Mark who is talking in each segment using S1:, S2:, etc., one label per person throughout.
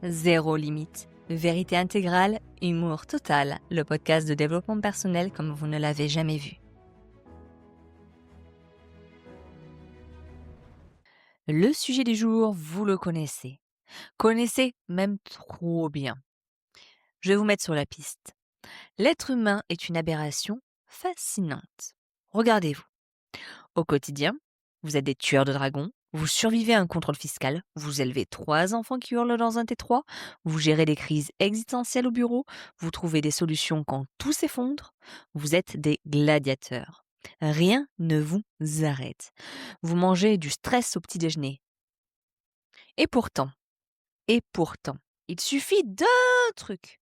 S1: Zéro limite, vérité intégrale, humour total, le podcast de développement personnel comme vous ne l'avez jamais vu. Le sujet du jour, vous le connaissez. Connaissez même trop bien. Je vais vous mettre sur la piste. L'être humain est une aberration fascinante. Regardez-vous. Au quotidien, vous êtes des tueurs de dragons, vous survivez à un contrôle fiscal, vous élevez 3 enfants qui hurlent dans un T3, vous gérez des crises existentielles au bureau, vous trouvez des solutions quand tout s'effondre, vous êtes des gladiateurs. Rien ne vous arrête. Vous mangez du stress au petit déjeuner. Et pourtant, il suffit d'un truc,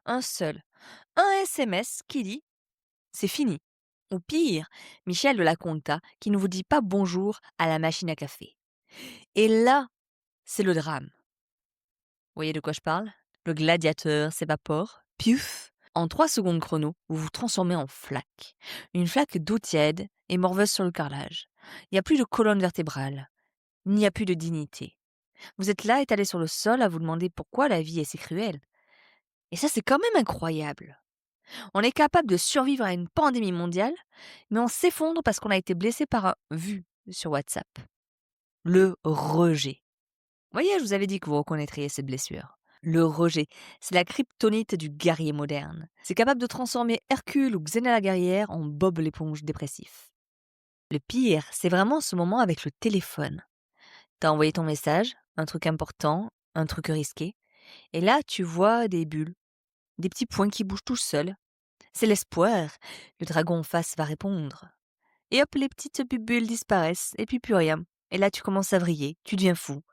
S1: un seul, un SMS qui dit c'est fini. Ou pire, Michel de la Compta qui ne vous dit pas bonjour à la machine à café. Et là, c'est le drame. Vous voyez de quoi je parle? Le gladiateur s'évapore, piouf. En 3 secondes chrono, vous vous transformez en flaque. Une flaque d'eau tiède et morveuse sur le carrelage. Il n'y a plus de colonne vertébrale. Il n'y a plus de dignité. Vous êtes là, étalé sur le sol, à vous demander pourquoi la vie est si cruelle. Et ça, c'est quand même incroyable. On est capable de survivre à une pandémie mondiale, mais on s'effondre parce qu'on a été blessé par un vu sur WhatsApp. Le rejet. Vous voyez, je vous avais dit que vous reconnaîtriez cette blessure. Le rejet, c'est la kryptonite du guerrier moderne. C'est capable de transformer Hercule ou Xena la guerrière en Bob l'éponge dépressif. Le pire, c'est vraiment ce moment avec le téléphone. T'as envoyé ton message, un truc important, un truc risqué, et là tu vois des bulles, des petits points qui bougent tout seuls. C'est l'espoir. Le dragon en face va répondre. Et hop, les petites bulles disparaissent, et puis plus rien. Et là, tu commences à vriller, tu deviens fou.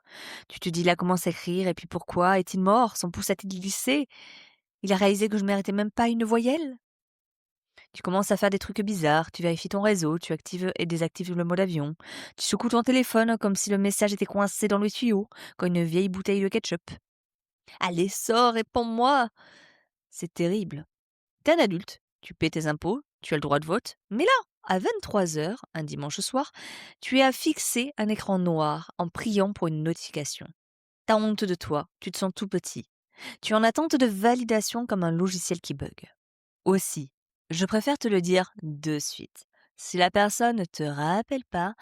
S1: Tu te dis, il a commencé à écrire, et puis pourquoi? Est-il mort? Son pouce a-t-il glissé? Il a réalisé que je ne méritais même pas une voyelle? Tu commences à faire des trucs bizarres, tu vérifies ton réseau, tu actives et désactives le mode avion. Tu secoues ton téléphone comme si le message était coincé dans le tuyau, comme une vieille bouteille de ketchup. Allez, sors, réponds-moi! C'est terrible. T'es un adulte, tu paies tes impôts, tu as le droit de vote, mais là, à 23h, un dimanche soir, tu es à fixer un écran noir en priant pour une notification. T'as honte de toi, tu te sens tout petit. Tu es en attente de validation comme un logiciel qui bug. Aussi, je préfère te le dire de suite. Si la personne ne te rappelle pas,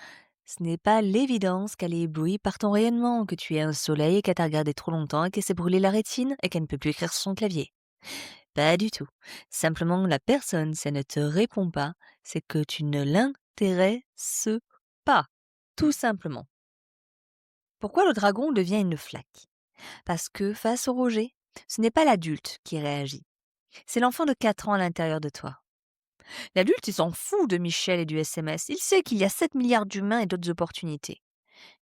S1: ce n'est pas l'évidence qu'elle est éblouie par ton rayonnement, que tu es un soleil, qu'elle t'a regardé trop longtemps et qu'elle s'est brûlé la rétine et qu'elle ne peut plus écrire sur son clavier. Pas du tout. Simplement, la personne, si elle ne te répond pas, c'est que tu ne l'intéresses pas. Tout simplement. Pourquoi le dragon devient une flaque? Parce que face au rejet, ce n'est pas l'adulte qui réagit. C'est l'enfant de 4 ans à l'intérieur de toi. L'adulte, il s'en fout de Michel et du SMS. Il sait qu'il y a 7 milliards d'humains et d'autres opportunités.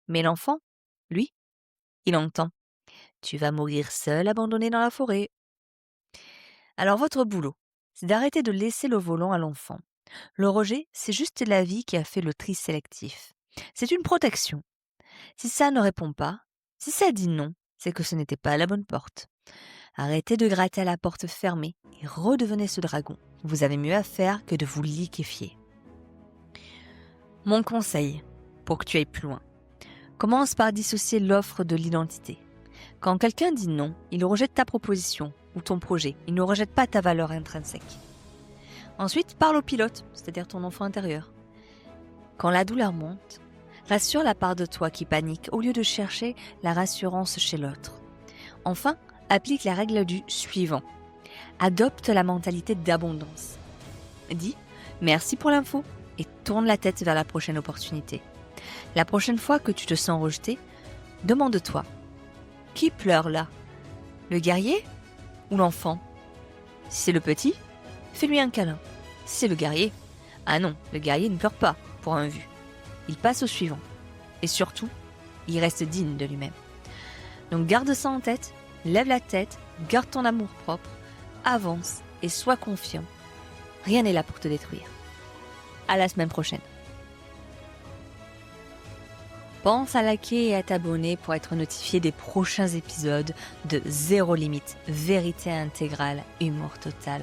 S1: Mais l'enfant, lui, il entend. Tu vas mourir seul, abandonné dans la forêt. Alors votre boulot, c'est d'arrêter de laisser le volant à l'enfant. Le rejet, c'est juste la vie qui a fait le tri sélectif. C'est une protection. Si ça ne répond pas, si ça dit non, c'est que ce n'était pas la bonne porte. Arrêtez de gratter à la porte fermée et redevenez ce dragon. Vous avez mieux à faire que de vous liquéfier. Mon conseil, pour que tu ailles plus loin, commence par dissocier l'offre de l'identité. Quand quelqu'un dit non, il rejette ta proposition ou ton projet. Il ne rejette pas ta valeur intrinsèque. Ensuite, parle au pilote, c'est-à-dire ton enfant intérieur. Quand la douleur monte, rassure la part de toi qui panique au lieu de chercher la rassurance chez l'autre. Enfin, applique la règle du suivant. Adopte la mentalité d'abondance. Dis « merci pour l'info » et tourne la tête vers la prochaine opportunité. La prochaine fois que tu te sens rejeté, demande-toi « qui pleure là? Le guerrier ou l'enfant? Si c'est le petit, fais-lui un câlin. Si c'est le guerrier, ah non, le guerrier ne pleure pas pour un vu. Il passe au suivant. Et surtout, il reste digne de lui-même. Donc garde ça en tête, lève la tête, garde ton amour propre, avance et sois confiant. Rien n'est là pour te détruire. À la semaine prochaine. Pense à liker et à t'abonner pour être notifié des prochains épisodes de Zéro Limite, vérité intégrale, humour total.